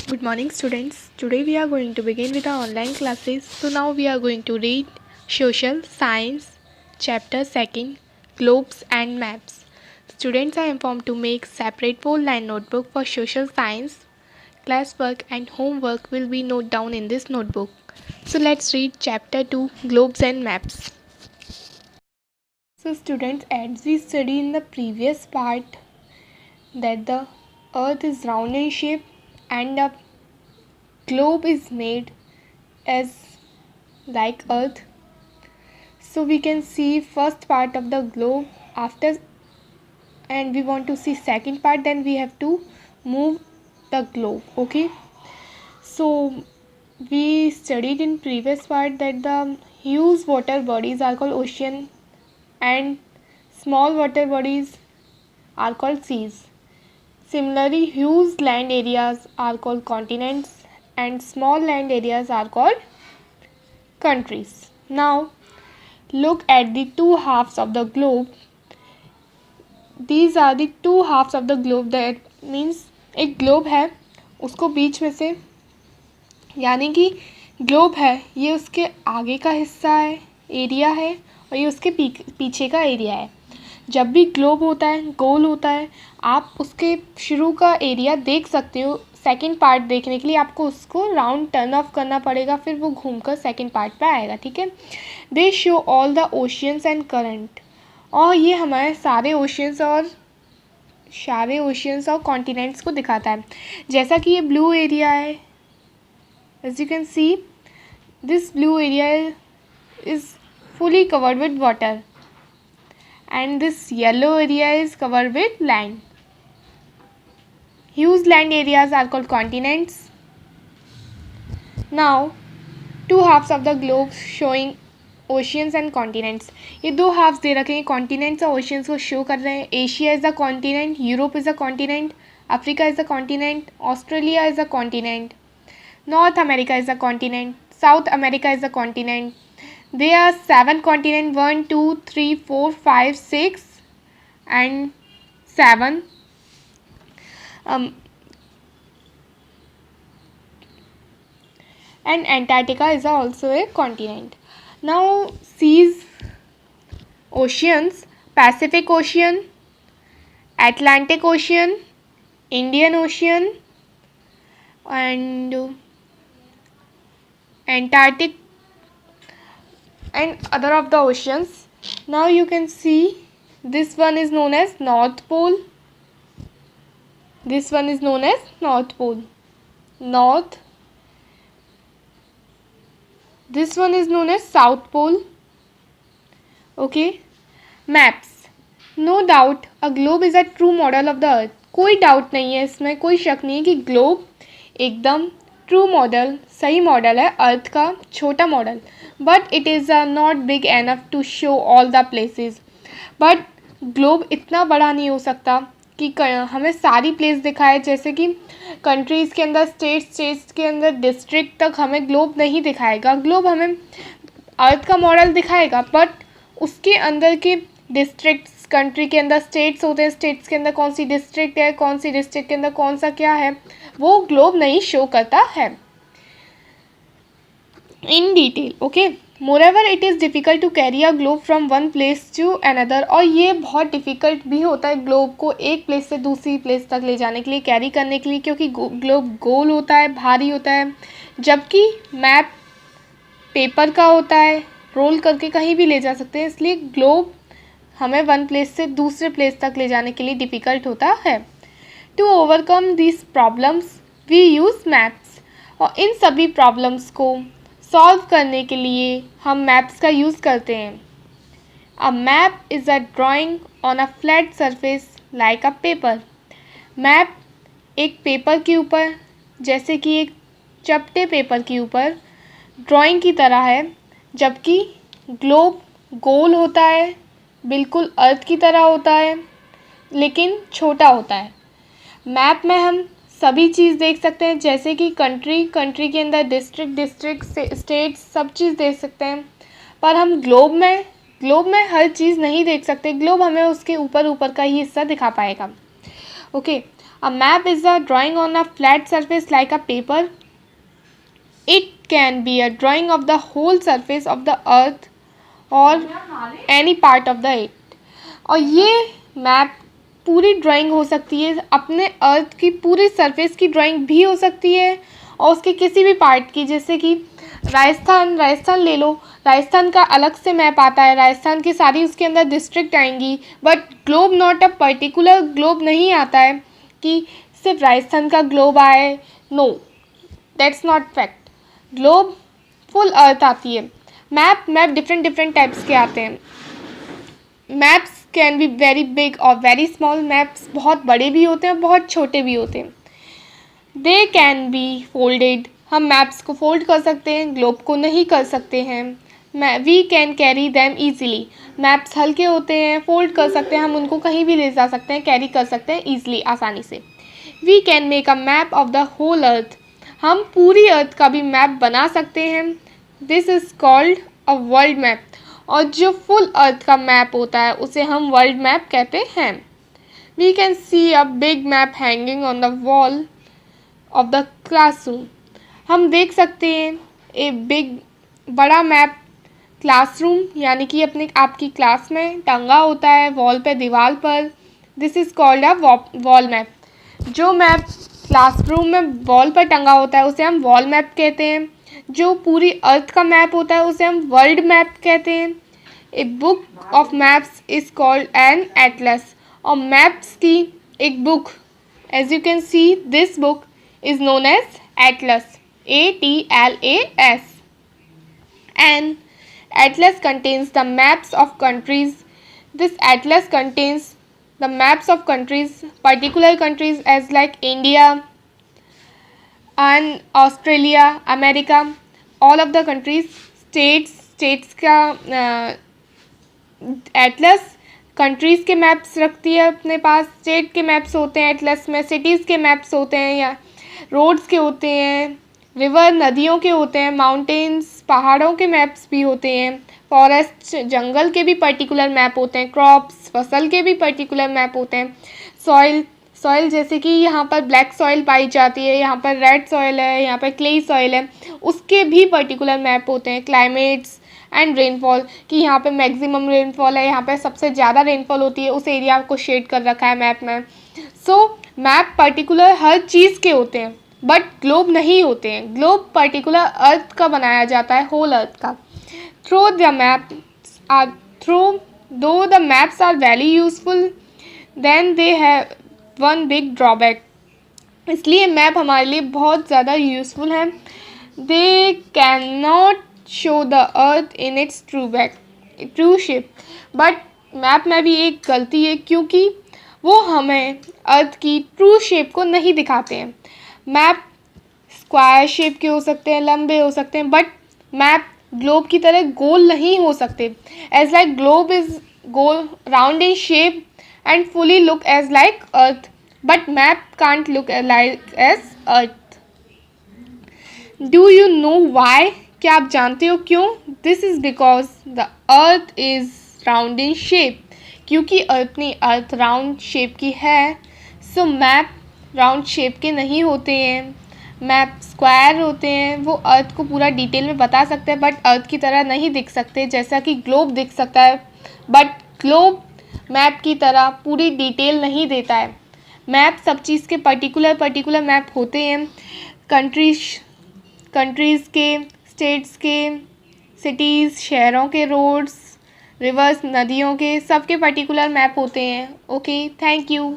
Good morning, students. Today we are going to begin with our online classes. So now we are going to read Social Science Chapter 2, Globes and Maps. Students are informed to make separate 4-line notebook for social science. Classwork and homework will be noted down in this notebook. So let's read Chapter 2, Globes and Maps. So students, as we studied in the previous part that the earth is round in shape and a globe is made as like earth, so we can see first part of the globe after, and we want to see second part, then we have to move the globe. Okay, so we studied in previous part that the huge water bodies are called ocean and small water bodies are called seas. Similarly, huge land areas are called continents and small land areas are called countries. Now look at the two halves of the globe. These are the two halves of the globe. That means एक globe है, उसको बीच में से, यानी कि globe है ये उसके आगे का हिस्सा है, एरिया है, और ये उसके पीछे का एरिया है. जब भी ग्लोब होता है, गोल होता है, आप उसके शुरू का एरिया देख सकते हो. सेकंड पार्ट देखने के लिए आपको उसको राउंड टर्न ऑफ करना पड़ेगा, फिर वो घूमकर सेकंड पार्ट पे आएगा. ठीक है. दे show all the oceans and current, और ये हमारे सारे ओशियंस और कॉन्टिनेंट्स को दिखाता है. जैसा कि ये ब्लू एरिया है, as you can see this blue area is fully covered with water and this yellow area is covered with land. Huge land areas are called continents. Now two halves of the globe showing oceans and continents. ये दो halves दे रखे हैं, continents और oceans को show कर रहे हैं. Asia is a continent, Europe is a continent, Africa is a continent, Australia is a continent, North America is a continent, South America is a continent. There are 7 continents, 1, 2, 3, 4, 5, 6 and 7. And Antarctica is also a continent. Now seas, oceans: Pacific Ocean, Atlantic Ocean, Indian Ocean and Antarctic and other of the oceans. Now you can see this one is known as North Pole. This one is known as North Pole. North. This one is known as South Pole. Okay. Maps. No doubt a globe is a true model of the earth. कोई doubt नहीं है इसमें, कोई शक नहीं है कि globe एकदम ट्रू मॉडल, सही मॉडल है अर्थ का, छोटा model. But it is not big enough to show all the places. But globe इतना बड़ा नहीं हो सकता कि हमें सारी प्लेस दिखाए. जैसे कि कंट्रीज़ के अंदर, स्टेट्स के अंदर, डिस्ट्रिक्ट तक हमें ग्लोब नहीं दिखाएगा. ग्लोब हमें अर्थ का मॉडल दिखाएगा, बट उसके अंदर के डिस्ट्रिक्ट्स, कंट्री के अंदर स्टेट्स होते हैं, स्टेट्स के अंदर कौन सी डिस्ट्रिक्ट है, कौन सी डिस्ट्रिक्ट के अंदर कौन सा क्या है, वो ग्लोब नहीं शो करता है in detail. Okay. Moreover it is difficult to carry a globe from one place to another, और ये बहुत डिफ़िकल्ट भी होता है ग्लोब को एक प्लेस से दूसरी प्लेस तक ले जाने के लिए, कैरी करने के लिए, क्योंकि ग्लोब गोल होता है, भारी होता है. जबकि मैप पेपर का होता है, रोल करके कहीं भी ले जा सकते हैं. इसलिए ग्लोब हमें वन प्लेस से दूसरे प्लेस तक ले जाने के लिए डिफ़िकल्ट होता है. To overcome this problems we use maps, और इन सभी प्रॉब्लम्स को सॉल्व करने के लिए हम मैप्स का यूज़ करते हैं. A map is a drawing on a flat surface like a paper. Map एक पेपर के ऊपर, जैसे कि एक चपटे पेपर के ऊपर ड्राइंग की तरह है. जबकि ग्लोब गोल होता है, बिल्कुल अर्थ की तरह होता है, लेकिन छोटा होता है. मैप में हम सभी चीज़ देख सकते हैं, जैसे कि कंट्री के अंदर डिस्ट्रिक्ट स्टेट सब चीज़ देख सकते हैं. पर हम ग्लोब में हर चीज़ नहीं देख सकते. ग्लोब हमें उसके ऊपर का ही हिस्सा दिखा पाएगा. Okay. A map is a drawing on a flat surface like a paper. It can be a drawing of the whole surface of the earth or any part of the it. और ये map पूरी drawing हो सकती है, अपने अर्थ की पूरी surface की ड्राइंग भी हो सकती है और उसके किसी भी पार्ट की. जैसे कि राजस्थान ले लो, राजस्थान का अलग से मैप आता है, राजस्थान की सारी उसके अंदर डिस्ट्रिक्ट आएंगी. But globe not a particular globe नहीं आता है कि सिर्फ राजस्थान का ग्लोब आए. No, that's not fact. Globe full earth आती है. मैप डिफरेंट टाइप्स के आते हैं. Maps can be very big और वेरी स्मॉल. मैप्स बहुत बड़े भी होते हैं, बहुत छोटे भी होते हैं. They can be folded. हम मैप्स को फोल्ड कर सकते हैं, ग्लोब को नहीं कर सकते हैं. We can carry them easily. Maps हल्के होते हैं, फोल्ड कर सकते हैं, हम उनको कहीं भी ले जा सकते हैं, कैरी कर सकते हैं ईजिली, आसानी से. We can make a map of the whole earth. हम पूरी अर्थ का भी मैप बना सकते हैं. This is called a world map. और जो फुल अर्थ का मैप होता है उसे हम वर्ल्ड मैप कहते हैं. We can see a big map hanging on the wall of the classroom. हम देख सकते हैं एक बड़ा मैप क्लासरूम यानी कि अपने आपकी क्लास में टंगा होता है वॉल पे, दीवार पर. This is called a wall map. जो मैप क्लासरूम में वॉल पर टंगा होता है उसे हम वॉल मैप कहते हैं. जो पूरी अर्थ का मैप होता है उसे हम वर्ल्ड मैप कहते हैं. A book of maps is called an atlas. और मैप्स की एक book, as you can see this book is known as atlas. ATLAS. An atlas contains the maps of countries. This atlas contains the maps of countries, particular countries as like India and Australia, America, all of the countries. states का Atlas countries के maps रखती है अपने पास. State के maps होते हैं Atlas में, cities के मैप्स होते हैं या रोड्स के होते हैं, रिवर नदियों के होते हैं, माउंटेन्स पहाड़ों के मैप्स भी होते हैं, फॉरेस्ट जंगल के भी पर्टिकुलर मैप होते हैं, क्रॉप्स फसल के भी पर्टिकुलर मैप होते हैं, सॉइल जैसे कि यहाँ पर ब्लैक सॉइल पाई जाती है, यहाँ पर रेड सॉइल है, यहाँ पर क्ले सॉइल है, उसके भी पर्टिकुलर मैप होते हैं. क्लाइमेट्स एंड रेनफॉल कि यहाँ पे मैक्सिमम रेनफॉल है, यहाँ पे सबसे ज़्यादा रेनफॉल होती है, उस एरिया को शेड कर रखा है मैप में. सो मैप पर्टिकुलर हर चीज़ के होते हैं बट ग्लोब नहीं होते हैं. ग्लोब पर्टिकुलर अर्थ का बनाया जाता है, होल अर्थ का. थ्रो दो the maps are very useful then they have one big drawback. इसलिए मैप हमारे लिए बहुत ज़्यादा यूज़फुल है. They can not show the earth in its true shape. But map में भी एक गलती है क्योंकि वो हमें अर्थ की ट्रू शेप को नहीं दिखाते हैं. मैप स्क्वायर शेप के हो सकते हैं, लंबे हो सकते हैं, बट मैप ग्लोब की तरह गोल नहीं हो सकते. एज लाइक ग्लोब इज गोल round in shape and fully look as like earth, but map can't look like as earth. Do you know why? क्या आप जानते हो क्यों? This is because the earth is round in shape. क्योंकि अपनी अर्थ round shape की है. So map round shape के नहीं होते हैं, मैप स्क्वायर होते हैं. वो अर्थ को पूरा डिटेल में बता सकते हैं बट अर्थ की तरह नहीं दिख सकते, जैसा कि ग्लोब दिख सकता है. बट ग्लोब मैप की तरह पूरी डिटेल नहीं देता है. मैप सब चीज़ के पर्टिकुलर मैप होते हैं. कंट्रीज़ के, स्टेट्स के, सिटीज़ शहरों के, रोड्स रिवर्स नदियों के, सबके पर्टिकुलर मैप होते हैं. Okay, thank you.